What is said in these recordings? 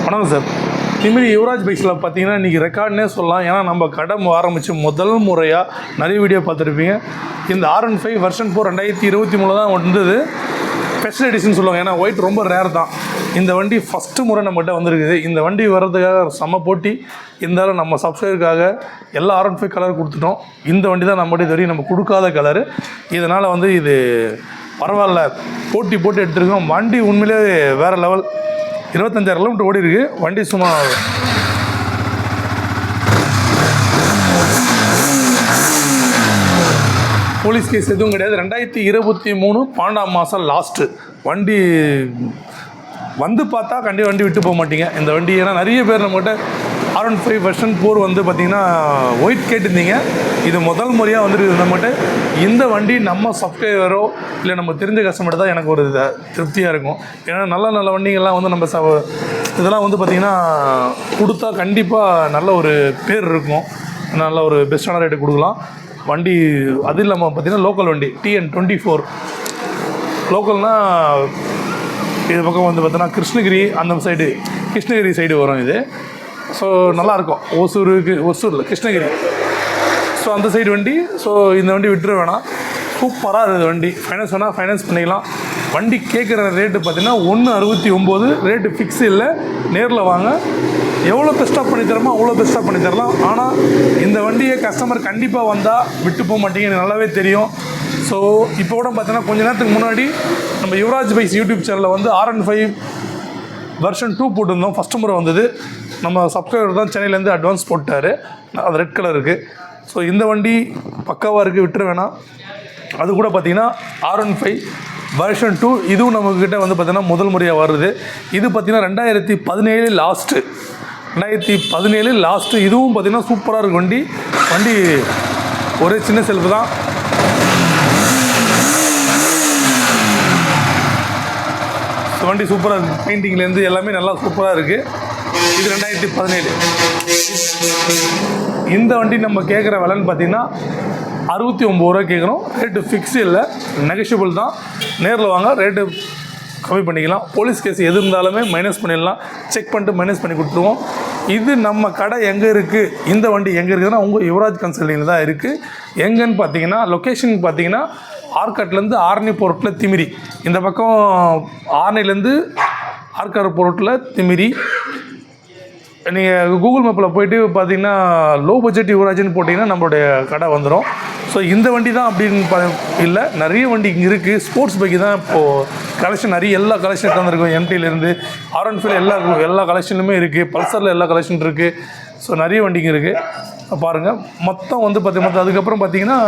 வணக்கம் சார். இதுமாரி யுவராஜ் பைக்ஸில் பார்த்தீங்கன்னா இன்றைக்கி ரெக்கார்ட்னே சொல்லலாம். ஏன்னா நம்ம கடை ஆரம்பித்து முதல் முறையாக நிறைய வீடியோ பார்த்துருப்பீங்க. இந்த R15 வெர்ஷன் 4 2023 தான் வந்தது. ஸ்பெஷல் எடிஷன் சொல்லுவாங்க. ஏன்னா ஒயிட் ரொம்ப ரேர் தான். இந்த வண்டி ஃபஸ்ட்டு முறை நம்மகிட்ட வந்திருக்குது. இந்த வண்டி வர்றதுக்காக செம்ம போட்டி. இருந்தாலும் நம்ம சப்ஸ்கிரைபருக்காக எல்லா R15 கலர் கொடுத்துட்டோம். இந்த வண்டி தான் நம்மகிட்ட இது வரைக்கும் நம்ம கொடுக்காத கலரு. இதனால் இது பரவாயில்ல, போட்டி போட்டு எடுத்துருக்கோம். வண்டி உண்மையிலே வேறு லெவல். 25,000 கிலோமீட்டர் ஓடி இருக்குது வண்டி. சும்மா போலீஸ் கேஸ் எதுவும் கிடையாது. 2023 12ஆம் மாதம் லாஸ்ட்டு வண்டி பார்த்தா கண்டிப்பாக வண்டி விட்டு போக மாட்டீங்க இந்த வண்டி. ஏன்னா நிறைய பேர் நம்மகிட்ட R15 வெர்ஷன் 4 பார்த்திங்கன்னா ஒயிட் கேட்டிருந்தீங்க. இது முதல் முறையாக வந்துருக்கு நம்மகிட்ட. இந்த வண்டி நம்ம சப்ஸ்கிரைபரோ இல்லை நம்ம தெரிஞ்ச கஸ்டமர் தான் எனக்கு ஒரு திருப்தியாக இருக்கும். ஏன்னா நல்ல வண்டிகள்லாம் நம்ம இதெல்லாம் பார்த்திங்கன்னா கொடுத்தா கண்டிப்பாக நல்ல ஒரு பேர் இருக்கும். நல்ல ஒரு பெஸ்ட்டான ரேட்டு கொடுக்கலாம் வண்டி. அது இல்லாமல் பார்த்திங்கன்னா லோக்கல் வண்டி TN24 லோக்கல்னால் இது பக்கம் பார்த்தோன்னா கிருஷ்ணகிரி அந்த சைடு, கிருஷ்ணகிரி சைடு வரும் இது. ஸோ நல்லாயிருக்கும். ஒசூரில் கிருஷ்ணகிரி, ஸோ அந்த சைடு வண்டி. ஸோ இந்த வண்டி விட்டுற வேணாம், சூப்பராக இருக்குது வண்டி. ஃபைனான்ஸ் வேணால் ஃபைனான்ஸ் பண்ணிக்கலாம். வண்டி கேட்குற ரேட்டு பார்த்திங்கன்னா 169. ரேட்டு ஃபிக்ஸ் இல்லை. நேரில் வாங்க, எவ்வளோ பெஸ்ட்டாக பண்ணி தரமோ அவ்வளோ பெஸ்ட்டாக பண்ணி தரலாம். ஆனால் இந்த வண்டியை கஸ்டமர் கண்டிப்பாக வந்தால் விட்டு போக மாட்டீங்க, எனக்கு நல்லாவே தெரியும். ஸோ இப்போ கூட பார்த்தீங்கன்னா கொஞ்ச நேரத்துக்கு முன்னாடி நம்ம யுவராஜ் பைக்ஸ் யூடியூப் சேனலில் R15 வெர்ஷன் 2 போட்டிருந்தோம். ஃபஸ்ட்டு முறை வந்தது. நம்ம சப்ஸ்கிரைபர் தான் சென்னையிலேருந்து அட்வான்ஸ் போட்டார். அது ரெட் கலர் இருக்குது. ஸோ இந்த வண்டி பக்காவாக இருக்குது, விட்டுற வேணாம். அது கூட பார்த்திங்கன்னா R15 வெர்ஷன் 2 இதுவும் நம்மக்கிட்ட பார்த்திங்கன்னா முதல் முறையாக வருது. இது பார்த்திங்கன்னா 2017 லாஸ்ட்டு, 2017 லாஸ்ட்டு. இதுவும் பார்த்திங்கன்னா சூப்பராக இருக்குது வண்டி. ஒரே சின்ன செல்ஃபு தான். வண்டி சூப்பராக இருக்குது. பெயிண்டிங்லேருந்து எல்லாமே நல்லா சூப்பராக இருக்குது. இது 2017. இந்த வண்டி நம்ம கேட்குற விலைன்னு பார்த்திங்கன்னா 69 ரூபா கேட்குறோம். ரேட்டு ஃபிக்ஸ் இல்லை, நெகஷியபிள் தான். நேரில் வாங்க, ரேட்டு கம்மி பண்ணிக்கலாம். போலீஸ் கேஸ் எது இருந்தாலுமே மைனஸ் பண்ணிடலாம். செக் பண்ணிட்டு மைனஸ் பண்ணி கொடுத்துருவோம். இது நம்ம கடை எங்கே இருக்குது, இந்த வண்டி எங்கே இருக்குதுன்னா உங்கள் யுவராஜ் கன்சல்டிங்கில் தான் இருக்குது. எங்கன்னு பார்த்தீங்கன்னா லொக்கேஷன் பார்த்தீங்கன்னா ஆர்காட்லேருந்து ஆரணி போர்ட்டில் திமிரி. இந்த பக்கம் ஆரணிலேருந்து ஆர்காடு போர்ட்டில் திமிரி. நீங்கள் கூகுள் மேப்பில் போய்ட்டு பார்த்தீங்கன்னா லோ பட்ஜெட் யுவராஜ்னு போட்டிங்கன்னா நம்மளுடைய கடை வந்துடும். ஸோ இந்த வண்டி தான் அப்படின்னு இல்லை, நிறைய வண்டி இங்கே இருக்குது. ஸ்போர்ட்ஸ் பைக்கு தான் இப்போது கலெக்ஷன் நிறைய, எல்லா கலெக்ஷன் தந்துருக்கும். MT-லேருந்து R15 எல்லா கலெக்ஷனுமே இருக்குது. பல்சரில் எல்லா கலெக்ஷன் இருக்குது. ஸோ நிறைய வண்டிங்க இருக்குது, பாருங்கள். மொத்தம் அதுக்கப்புறம் பார்த்தீங்கன்னா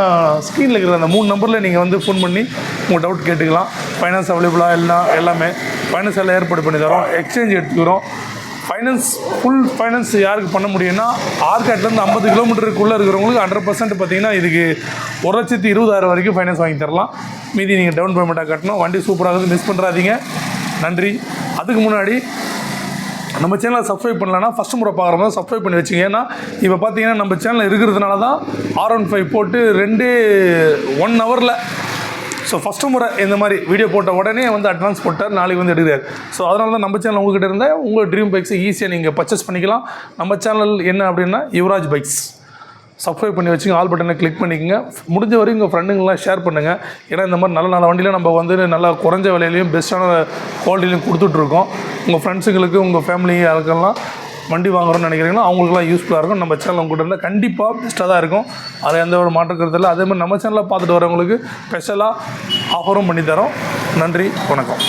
ஸ்க்ரீனில் இருக்கிற அந்த 3 நம்பரில் நீங்கள் ஃபோன் பண்ணி உங்கள் டவுட் கேட்டுக்கலாம். ஃபைனான்ஸ் அவைலபிளாக எல்லாமே ஃபைனான்ஸ் எல்லாம் ஏற்பாடு பண்ணி தரோம். எக்ஸ்சேஞ்ச் எடுத்துக்கிறோம். ஃபைனான்ஸ் ஃபுல் ஃபைனான்ஸ் யாருக்கு பண்ண முடியும்னா ஆர்காட்லேருந்து 50 கிலோமீட்டருக்குள்ளே இருக்கிறவங்களுக்கு 100% பார்த்தீங்கன்னா இதுக்கு 1,20,000 வரைக்கும் ஃபைனான்ஸ் வாங்கி தரலாம். மீதி நீங்கள் டவுன் பேமெண்ட்டாக கட்டணும். வண்டி சூப்பராக மிஸ் பண்ணுறாதீங்க. நன்றி. அதுக்கு முன்னாடி நம்ம சேனலை சப்ஸ்கிரைப் பண்ணலன்னா ஃபஸ்ட்டு முறை பார்க்குறவங்க சப்ஸ்கிரைப் பண்ணி வச்சுங்க. ஏன்னா இப்போ பார்த்தீங்கன்னா நம்ம சேனலில் இருக்கிறதுனால தான் R15 போட்டு 1 ஹவரில், ஸோ ஃபஸ்ட்டு முறை இந்த மாதிரி வீடியோ போட்ட உடனே அட்வான்ஸ் போட்டார், நாளைக்கு எடுக்கிறார். ஸோ அதனால தான் நம்ம சேனல் உங்கள்கிட்ட இருந்தால் உங்கள் ட்ரீம் பைக்ஸை ஈஸியாக நீங்கள் பர்ச்சேஸ் பண்ணிக்கலாம். நம்ம சேனல் என்ன அப்படின்னா யுவராஜ் பைக்ஸ். சப்ஸ்கிரைப் பண்ணி வச்சுங்க, ஆல் பட்டனை கிளிக் பண்ணிக்கோங்க. முடிஞ்ச வரைக்கும் உங்கள் ஃப்ரெண்டுங்களாம் ஷேர் பண்ணுங்கள். ஏன்னா இந்த மாதிரி நல்ல வண்டியில் நம்ம நல்லா குறைஞ்ச விலையிலையும் பெஸ்ட்டான குவாலிட்டிலையும் கொடுத்துட்ருக்கோம். உங்கள் ஃப்ரெண்ட்ஸுங்களுக்கு, உங்கள் ஃபேமிலி யாருக்கெல்லாம் வண்டி வாங்குறோன்னு நினைக்கிறீங்களோ அவங்களுக்குலாம் யூஸ்ஃபுல்லாக இருக்கும். நம்ம சேனல் உங்கள்கிட்ட இருந்தால் கண்டிப்பாக பெஸ்ட்டாக தான் இருக்கும். அதில் எந்த ஒரு மாற்றம் கருத்து இல்லை. அதேமாதிரி நம்ம சேனலில் பார்த்துட்டு வரவங்களுக்கு ஸ்பெஷலாக ஆஃபரும் பண்ணித்தரோம். நன்றி, வணக்கம்.